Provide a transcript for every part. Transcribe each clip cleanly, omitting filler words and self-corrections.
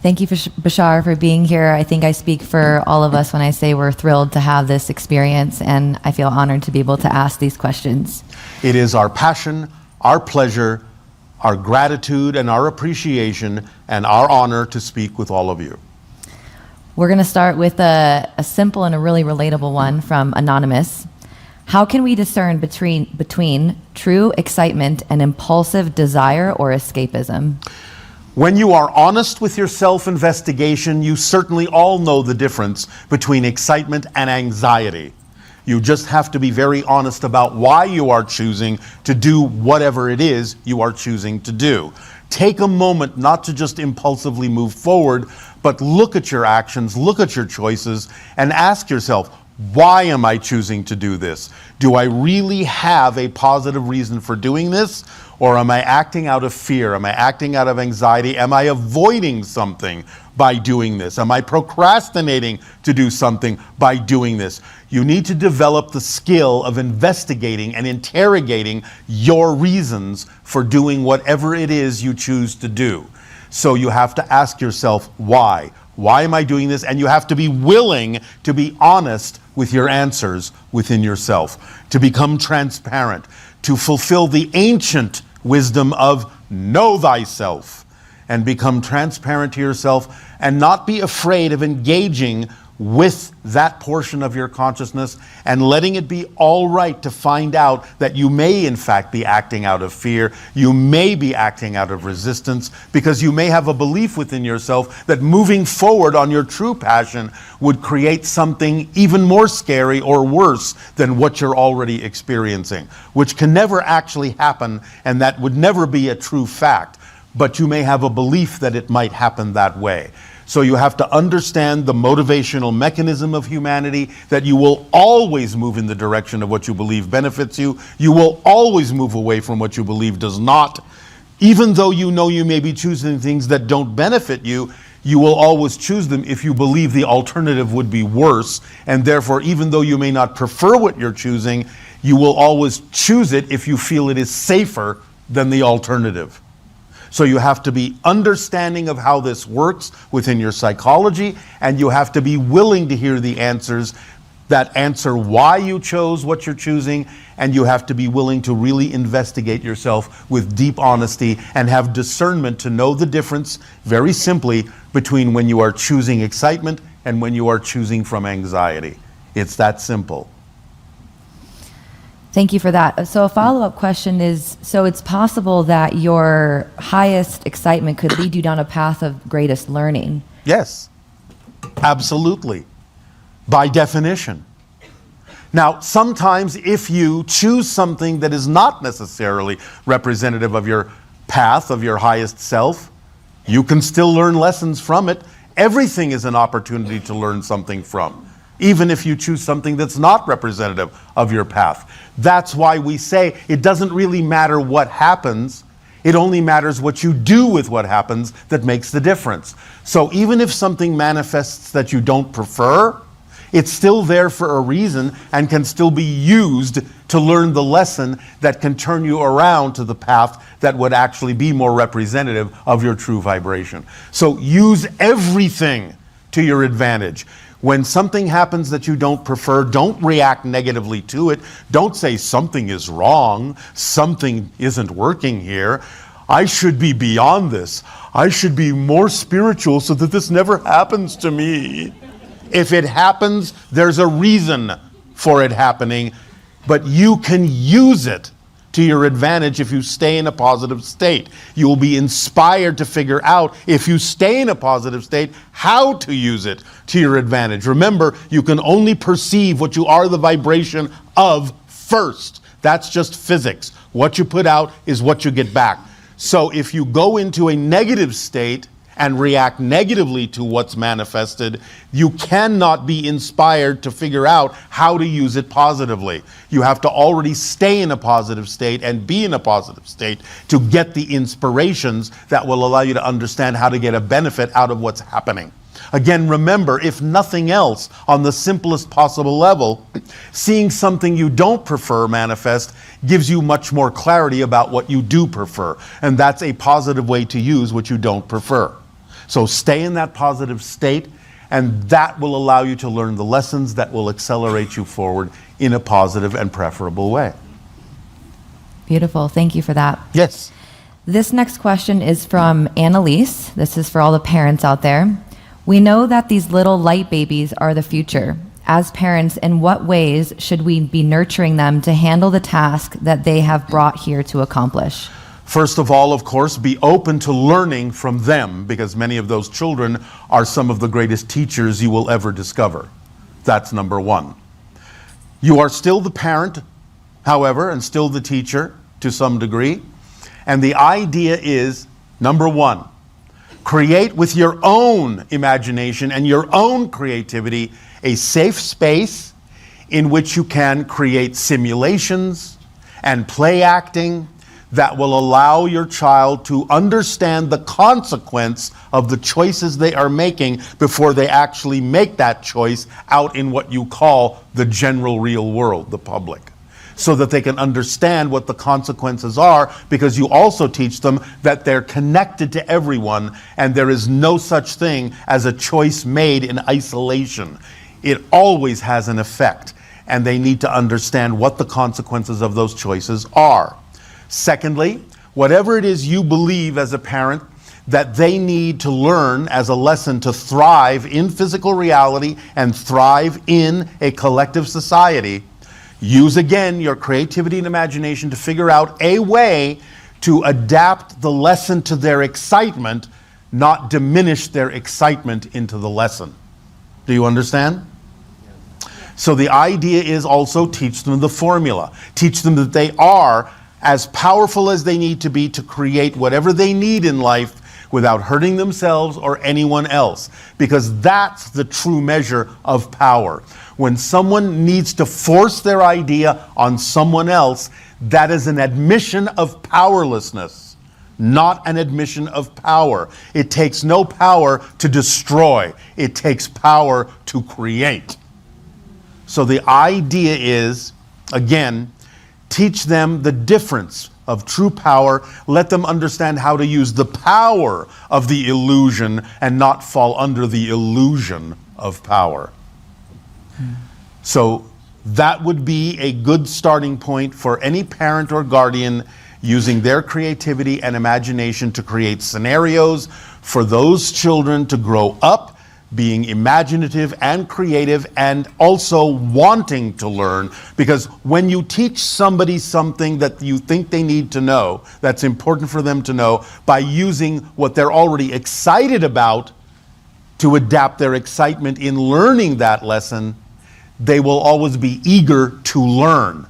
Thank you, Bashar, for being here. I think I speak for all of us when I say we're thrilled to have this experience, and I feel honored to be able to ask these questions. It is our passion, our pleasure, our gratitude, and our appreciation, and our honor to speak with all of you. We're going to start with a simple and a really relatable one from Anonymous. How can we discern between true excitement and impulsive desire or escapism? When you are honest with your self-investigation, you certainly all know the difference between excitement and anxiety. You just have to be very honest about why you are choosing to do whatever it is you are choosing to do. Take a moment not to just impulsively move forward, but look at your actions, look at your choices, and ask yourself, why am I choosing to do this? Do I really have a positive reason for doing this? Or am I acting out of fear? Am I acting out of anxiety? Am I avoiding something by doing this? Am I procrastinating to do something by doing this? You need to develop the skill of investigating and interrogating your reasons for doing whatever it is you choose to do. So you have to ask yourself, why? Why am I doing this? And you have to be willing to be honest with your answers within yourself, to become transparent, to fulfill the ancient wisdom of know thyself, and become transparent to yourself and not be afraid of engaging with that portion of your consciousness and letting it be all right to find out that you may in fact be acting out of fear, you may be acting out of resistance, because you may have a belief within yourself that moving forward on your true passion would create something even more scary or worse than what you're already experiencing, which can never actually happen, and that would never be a true fact, but you may have a belief that it might happen that way. So you have to understand the motivational mechanism of humanity, that you will always move in the direction of what you believe benefits you. You will always move away from what you believe does not. Even though you know you may be choosing things that don't benefit you, you will always choose them if you believe the alternative would be worse. And therefore, even though you may not prefer what you're choosing, you will always choose it if you feel it is safer than the alternative. So you have to be understanding of how this works within your psychology, and you have to be willing to hear the answers that answer why you chose what you're choosing, and you have to be willing to really investigate yourself with deep honesty and have discernment to know the difference, very simply, between when you are choosing excitement and when you are choosing from anxiety. It's that simple. Thank you for that. So a follow-up question is, so it's possible that your highest excitement could lead you down a path of greatest learning? Yes, absolutely, by definition. Now, sometimes if you choose something that is not necessarily representative of your path, of your highest self, you can still learn lessons from it. Everything is an opportunity to learn something from, even if you choose something that's not representative of your path. That's why we say it doesn't really matter what happens, it only matters what you do with what happens that makes the difference. So even if something manifests that you don't prefer, it's still there for a reason and can still be used to learn the lesson that can turn you around to the path that would actually be more representative of your true vibration. So use everything to your advantage. When something happens that you don't prefer, don't react negatively to it. Don't say something is wrong, something isn't working here. I should be beyond this. I should be more spiritual so that this never happens to me. If it happens, there's a reason for it happening, but you can use it to your advantage if you stay in a positive state. You will be inspired to figure out, if you stay in a positive state, how to use it to your advantage. Remember, you can only perceive what you are the vibration of first. That's just physics. What you put out is what you get back. So if you go into a negative state and react negatively to what's manifested, you cannot be inspired to figure out how to use it positively. You have to already stay in a positive state and be in a positive state to get the inspirations that will allow you to understand how to get a benefit out of what's happening. Again, remember, if nothing else, on the simplest possible level, seeing something you don't prefer manifest gives you much more clarity about what you do prefer. And that's a positive way to use what you don't prefer. So stay in that positive state, and that will allow you to learn the lessons that will accelerate you forward in a positive and preferable way. Beautiful. Thank you for that. Yes. This next question is from Annalise. This is for all the parents out there. We know that these little light babies are the future. As parents, in what ways should we be nurturing them to handle the task that they have brought here to accomplish? First of all, of course, be open to learning from them, because many of those children are some of the greatest teachers you will ever discover. That's number one. You are still the parent, however, and still the teacher to some degree. And the idea is, number one, create with your own imagination and your own creativity a safe space in which you can create simulations and play acting that will allow your child to understand the consequence of the choices they are making before they actually make that choice out in what you call the general real world, the public, so that they can understand what the consequences are, because you also teach them that they're connected to everyone and there is no such thing as a choice made in isolation. It always has an effect, and they need to understand what the consequences of those choices are. Secondly, whatever it is you believe as a parent that they need to learn as a lesson to thrive in physical reality and thrive in a collective society, use again your creativity and imagination to figure out a way to adapt the lesson to their excitement, not diminish their excitement into the lesson. Do you understand? So the idea is also teach them the formula. Teach them that they are as powerful as they need to be to create whatever they need in life without hurting themselves or anyone else. Because that's the true measure of power. When someone needs to force their idea on someone else, that is an admission of powerlessness, not an admission of power. It takes no power to destroy. It takes power to create. So the idea is, again, teach them the difference of true power. Let them understand how to use the power of the illusion and not fall under the illusion of power. So that would be a good starting point for any parent or guardian, using their creativity and imagination to create scenarios for those children to grow up being imaginative and creative, and also wanting to learn. Because when you teach somebody something that you think they need to know, that's important for them to know, by using what they're already excited about to adapt their excitement in learning that lesson, they will always be eager to learn.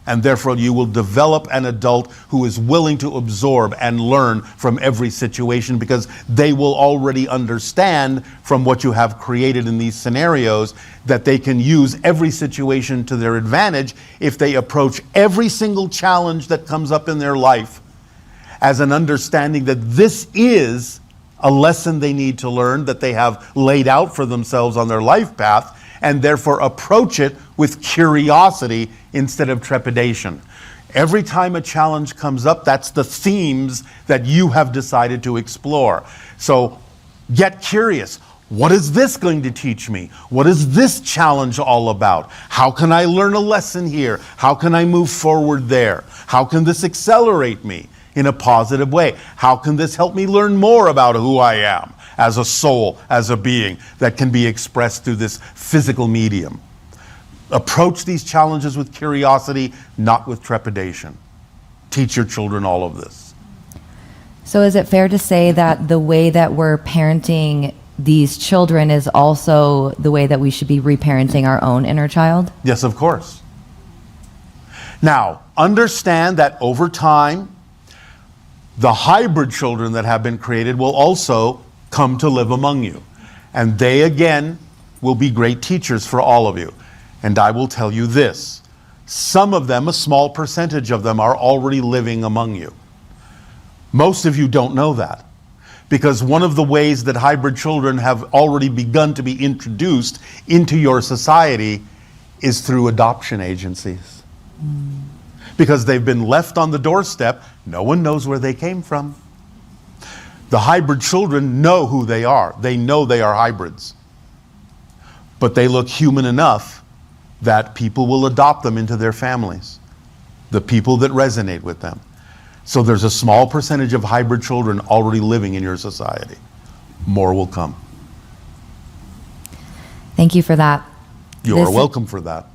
And therefore you will develop an adult who is willing to absorb and learn from every situation, because they will already understand from what you have created in these scenarios that they can use every situation to their advantage if they approach every single challenge that comes up in their life as an understanding that this is a lesson they need to learn, that they have laid out for themselves on their life path, and therefore approach it with curiosity instead of trepidation. Every time a challenge comes up, that's the themes that you have decided to explore. So get curious. What is this going to teach me? What is this challenge all about? How can I learn a lesson here? How can I move forward there? How can this accelerate me in a positive way? How can this help me learn more about who I am as a soul, as a being that can be expressed through this physical medium? Approach these challenges with curiosity, not with trepidation. Teach your children all of this. So is it fair to say that the way that we're parenting these children is also the way that we should be reparenting our own inner child? Yes, of course. Now, understand that over time, the hybrid children that have been created will also come to live among you. And they, again, will be great teachers for all of you. And I will tell you this, some of them, a small percentage of them, are already living among you. Most of you don't know that, because one of the ways that hybrid children have already begun to be introduced into your society is through adoption agencies. Because they've been left on the doorstep, no one knows where they came from. The hybrid children know who they are. They know they are hybrids. But they look human enough that people will adopt them into their families, the people that resonate with them. So there's a small percentage of hybrid children already living in your society. More will come. Thank you for that. You're welcome for that.